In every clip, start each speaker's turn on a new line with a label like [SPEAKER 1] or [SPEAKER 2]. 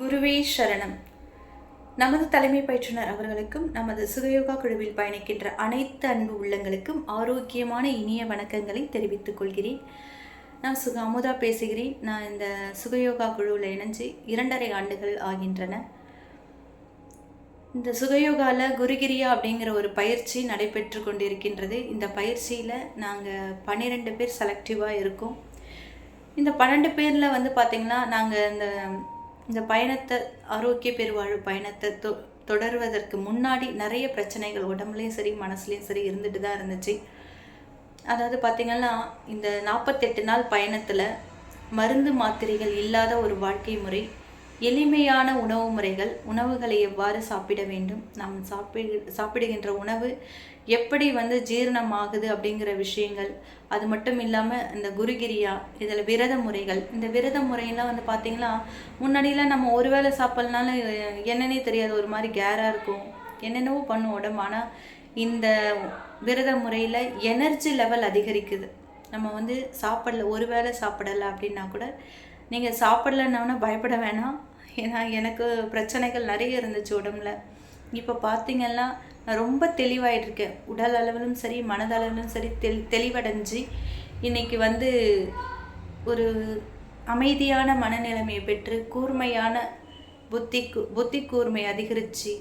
[SPEAKER 1] குருவே சரணம். நமது தலைமை பயிற்றுனர் அவர்களுக்கும் நமது சுகயோகா குழுவில் பயணிக்கின்ற அனைத்து அன்பு உள்ளங்களுக்கும் ஆரோக்கியமான இனிய வணக்கங்களை தெரிவித்துக் கொள்கிறேன். நான் அமுதா பேசுகிறேன். நான் இந்த சுகயோகா குழுவில் இணைஞ்சு 2.5 ஆண்டுகள் ஆகின்றன. இந்த சுகயோகாவில் குருகிரியா அப்படிங்கிற ஒரு பயிற்சி நடைபெற்று கொண்டிருக்கின்றது. இந்த பயிற்சியில் நாங்கள் 12 பேர் செலக்டிவாக இருக்கோம். இந்த 12 பேரில் பார்த்திங்கன்னா நாங்கள் இந்த பயணத்தை, ஆரோக்கிய பெருவாழ்வு பயணத்தை தொடர்வதற்கு முன்னாடி நிறைய பிரச்சனைகள் உடம்புலையும் சரி மனசுலையும் சரி இருந்துட்டு தான் இருந்துச்சு. அதாவது பார்த்திங்கன்னா இந்த 48 நாள் பயணத்தில் மருந்து மாத்திரைகள் இல்லாத ஒரு வாழ்க்கை முறை, எளிமையான உணவு முறைகள், உணவுகளை எவ்வாறு சாப்பிட வேண்டும், நாம் சாப்பிடுகின்ற உணவு எப்படி ஜீரணமாகுது அப்படிங்கிற விஷயங்கள், அது மட்டும் இல்லாமல் இந்த குருகிரியா இதில் விரத முறைகள். இந்த விரத முறையெல்லாம் பார்த்திங்கன்னா முன்னாடியெல்லாம் நம்ம ஒரு வேளை சாப்பிட்லனாலும் என்னன்னே தெரியாது, ஒரு மாதிரி கேராக இருக்கும், என்னென்னவோ பண்ணும் உடம்பு. ஆனால் இந்த விரத முறையில் எனர்ஜி லெவல் அதிகரிக்குது. நம்ம சாப்பிடல, ஒரு வேளை சாப்பிடலை அப்படின்னா கூட நீங்கள் சாப்பிடலன்னா பயப்பட வேணாம். ஏன்னா எனக்கு பிரச்சனைகள் நிறைய இருந்துச்சு உடம்புல. இப்போ பார்த்திங்கன்னா நான் ரொம்ப தெளிவாயிட்டிருக்கேன். உடல் அளவிலும் சரி மனதளவிலும் சரி தெளிவடைஞ்சு இன்றைக்கி ஒரு அமைதியான மனநிலைமையை பெற்று கூர்மையான புத்தி கூர்மை அதிகரித்து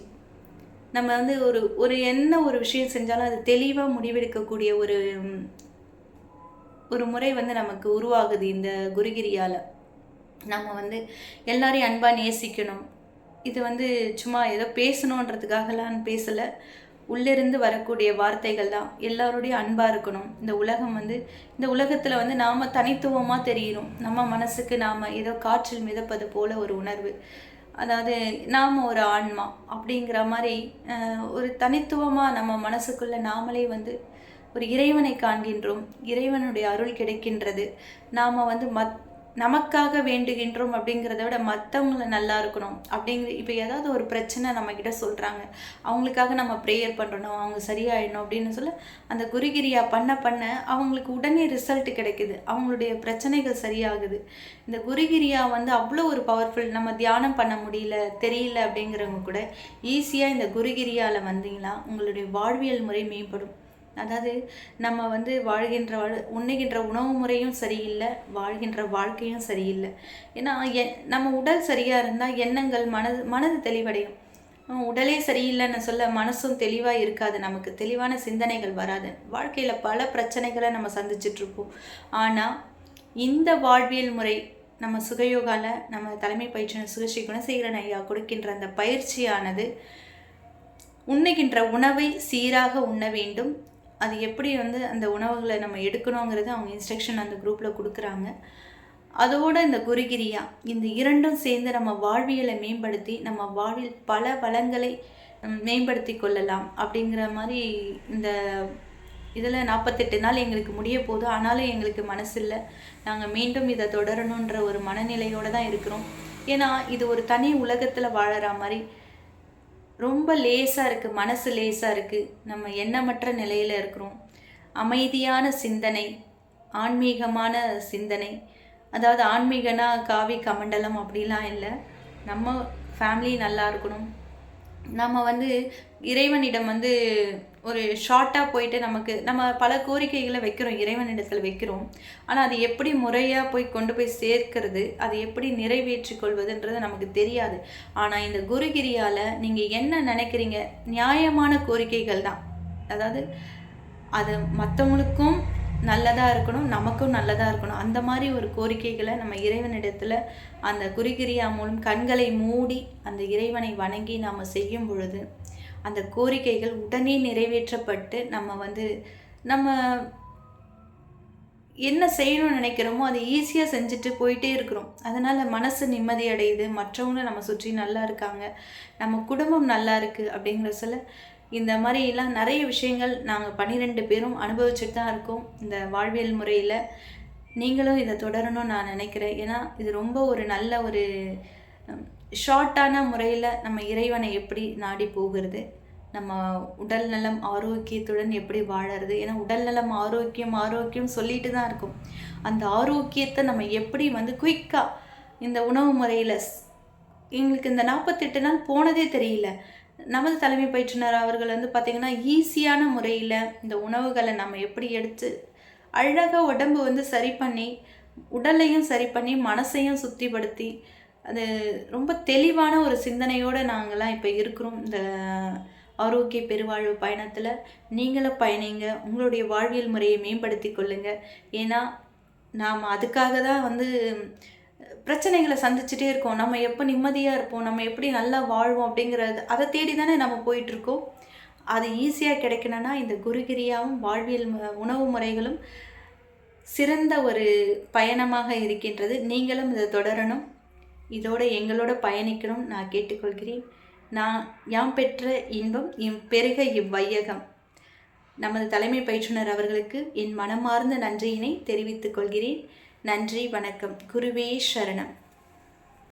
[SPEAKER 1] நம்ம ஒரு என்ன ஒரு விஷயம் செஞ்சாலும் அது தெளிவாக முடிவெடுக்கக்கூடிய ஒரு முறை நமக்கு உருவாகுது இந்த குருகிரியால். நம்ம எல்லாரையும் அன்பாக நேசிக்கணும். இது சும்மா ஏதோ பேசணுன்றதுக்காகலாம் பேசலை. உள்ளிருந்து வரக்கூடிய வார்த்தைகள் தான். எல்லாரோடையும் அன்பாக இருக்கணும். இந்த உலகத்தில் நாம் தனித்துவமாக தெரியணும். நம்ம மனசுக்கு நாம் ஏதோ காற்றில் மிதப்பது போல ஒரு உணர்வு. அதாவது நாம் ஒரு ஆன்மா அப்படிங்கிற மாதிரி ஒரு தனித்துவமாக நம்ம மனசுக்குள்ளே நாமளே ஒரு இறைவனை காண்கின்றோம். இறைவனுடைய அருள் கிடைக்கின்றது. நாம் நமக்காக வேண்டுகின்றோம் அப்படிங்கிறத விட மற்றவங்களை நல்லா இருக்கணும் அப்படிங்கிற. இப்போ ஏதாவது ஒரு பிரச்சனை நம்மக்கிட்ட சொல்கிறாங்க, அவங்களுக்காக நம்ம ப்ரேயர் பண்ணுறோம், அவங்க சரியாயிடணும் அப்படின்னு சொல்ல அந்த குருகிரியா பண்ண அவங்களுக்கு உடனே ரிசல்ட் கிடைக்குது, அவங்களுடைய பிரச்சனைகள் சரியாகுது. இந்த குருகிரியா அவ்வளோ ஒரு பவர்ஃபுல். நம்ம தியானம் பண்ண முடியல, தெரியல அப்படிங்கிறவங்க கூட ஈஸியாக இந்த குருகிரியாவில் வந்தீங்கன்னா உங்களுடைய வாழ்வியல் முறை மேம்படும். அதாவது நம்ம உண்ணுகின்ற உணவு முறையும் சரியில்லை, வாழ்கின்ற வாழ்க்கையும் சரியில்லை. ஏன்னா நம்ம உடல் சரியாக இருந்தால் எண்ணங்கள் மனது தெளிவடையும். உடலே சரியில்லைன்னு சொல்ல மனசும் தெளிவாக இருக்காது, நமக்கு தெளிவான சிந்தனைகள் வராது. வாழ்க்கையில் பல பிரச்சனைகளை நம்ம சந்திச்சிட்ருப்போம். ஆனால் இந்த வாழ்வியல் முறை நம்ம சுகயோகாவில் நம்ம தலைமை பயிற்றுனர் சுகஸ்ரீ குணசேகரன் ஐயா கொடுக்கின்ற அந்த பயிற்சியானது உண்ணுகின்ற உணவை சீராக உண்ண வேண்டும். அது எப்படி அந்த உணவுகளை நம்ம எடுக்கணுங்கிறது அவங்க இன்ஸ்ட்ரக்ஷன் அந்த குரூப்பில் கொடுக்குறாங்க. அதோடு இந்த குருகிரியா, இந்த இரண்டும் சேர்ந்து நம்ம வாழ்வியலை மேம்படுத்தி நம்ம வாழ்வில் பல வளங்களை மேம்படுத்தி கொள்ளலாம் அப்படிங்கிற மாதிரி இந்த இதில் 48 நாள் எங்களுக்கு முடிய போகுது. ஆனாலும் எங்களுக்கு மனசு இல்லை, நாங்கள் மீண்டும் இதை தொடரணுன்ற ஒரு மனநிலையோடு தான் இருக்கிறோம். ஏன்னா இது ஒரு தனி உலகத்தில் வாழற மாதிரி ரொம்ப லேசாக இருக்குது, மனசு லேசாக இருக்குது, நம்ம எண்ணமற்ற நிலையில் இருக்கிறோம். அமைதியான சிந்தனை, ஆன்மீகமான சிந்தனை. அதாவது ஆன்மீகனா காவி கமண்டலம் அப்படிலாம் இல்லை. நம்ம ஃபேமிலி நல்லா இருக்கணும். நம்ம இறைவனிடம் ஒரு ஷார்ட்டாக போயிட்டு நம்ம பல கோரிக்கைகளை வைக்கிறோம், இறைவனிடத்தில் வைக்கிறோம். ஆனால் அது எப்படி முறையாக கொண்டு போய் சேர்க்கிறது, அதை எப்படி நிறைவேற்றி கொள்வதுன்றது நமக்கு தெரியாது. ஆனால் இந்த குருகிரியால் நீங்கள் என்ன நினைக்கிறீங்க, நியாயமான கோரிக்கைகள் தான். அதாவது அது மற்றவங்களுக்கும் நல்லதாக இருக்கணும், நமக்கும் நல்லதாக இருக்கணும். அந்த மாதிரி ஒரு கோரிக்கைகளை நம்ம இறைவனிடத்தில் அந்த குருகிரியா மூலம் கண்களை மூடி அந்த இறைவனை வணங்கி நாம் செய்யும் பொழுது அந்த கோரிக்கைகள் உடனே நிறைவேற்றப்பட்டு நம்ம என்ன செய்யணும்னு நினைக்கிறோமோ அதை ஈஸியாக செஞ்சுட்டு போயிட்டே இருக்கிறோம். அதனால் மனசு நிம்மதி அடையுது, மற்றவங்களும் நம்ம சுற்றி நல்லா இருக்காங்க, நம்ம குடும்பம் நல்லா இருக்குது அப்படிங்கிற சொல்ல இந்த மாதிரிலாம் நிறைய விஷயங்கள் நாங்கள் 12 பேரும் அனுபவிச்சுட்டு தான் இருக்கோம் இந்த வாழ்வியல் முறையில். நீங்களும் இதை தொடரணும்னு நான் நினைக்கிறேன். ஏன்னா இது ரொம்ப ஒரு நல்ல ஒரு ஷார்ட்டான முறையில் நம்ம இறைவனை எப்படி நாடி போகிறது, நம்ம உடல் நலம் ஆரோக்கியத்துடன் எப்படி வாழறது. ஏன்னா உடல் நலம் ஆரோக்கியம் சொல்லிட்டு தான் இருக்கும். அந்த ஆரோக்கியத்தை நம்ம எப்படி குயிக்காக இந்த உணவு முறையில் எங்களுக்கு இந்த 48 நாள் போனதே தெரியல. நமது தலைமை பயிற்றுனர் அவர்கள் வந்து பார்த்திங்கன்னா, ஈஸியான முறையில் இந்த உணவுகளை நம்ம எப்படி எடுத்து அழகாக உடம்பு வந்து சரி பண்ணி, உடலையும் சரி பண்ணி, மனசையும் சுத்திப்படுத்தி, அது ரொம்ப தெளிவான ஒரு சிந்தனையோடு நாங்கள்லாம் இப்போ இருக்கிறோம். இந்த ஆரோக்கிய பெருவாழ்வு பயணத்தில் நீங்களும் பயணிங்க. உங்களுடைய வாழ்வியல் முறையை மேம்படுத்தி கொள்ளுங்கள். ஏன்னா நாம் அதுக்காக தான் வந்து பிரச்சனைகளை சந்திச்சுட்டே இருக்கோம். நம்ம எப்போ நிம்மதியாக இருப்போம், நம்ம எப்படி நல்லா வாழ்வோம் அப்படிங்கிறது அதை தேடி தானே நம்ம போயிட்டுருக்கோம். அது ஈஸியாக கிடைக்கணும்னா இந்த குருகிரியாவும் வாழ்வியல் உணவு முறைகளும் சிறந்த ஒரு பயணமாக இருக்கின்றது. நீங்களும் இதை தொடரணும், இதோட எங்களோட பயணிக்கணும் நான் கேட்டுக்கொள்கிறேன். நான் யாம் பெற்ற இன்பம் பெருக இவ்வையகம். நமது தலைமை பயிற்றுனர் அவர்களுக்கு என் மனமார்ந்த நன்றியினை தெரிவித்துக் கொள்கிறேன். நன்றி, வணக்கம். குருவே சரணம்.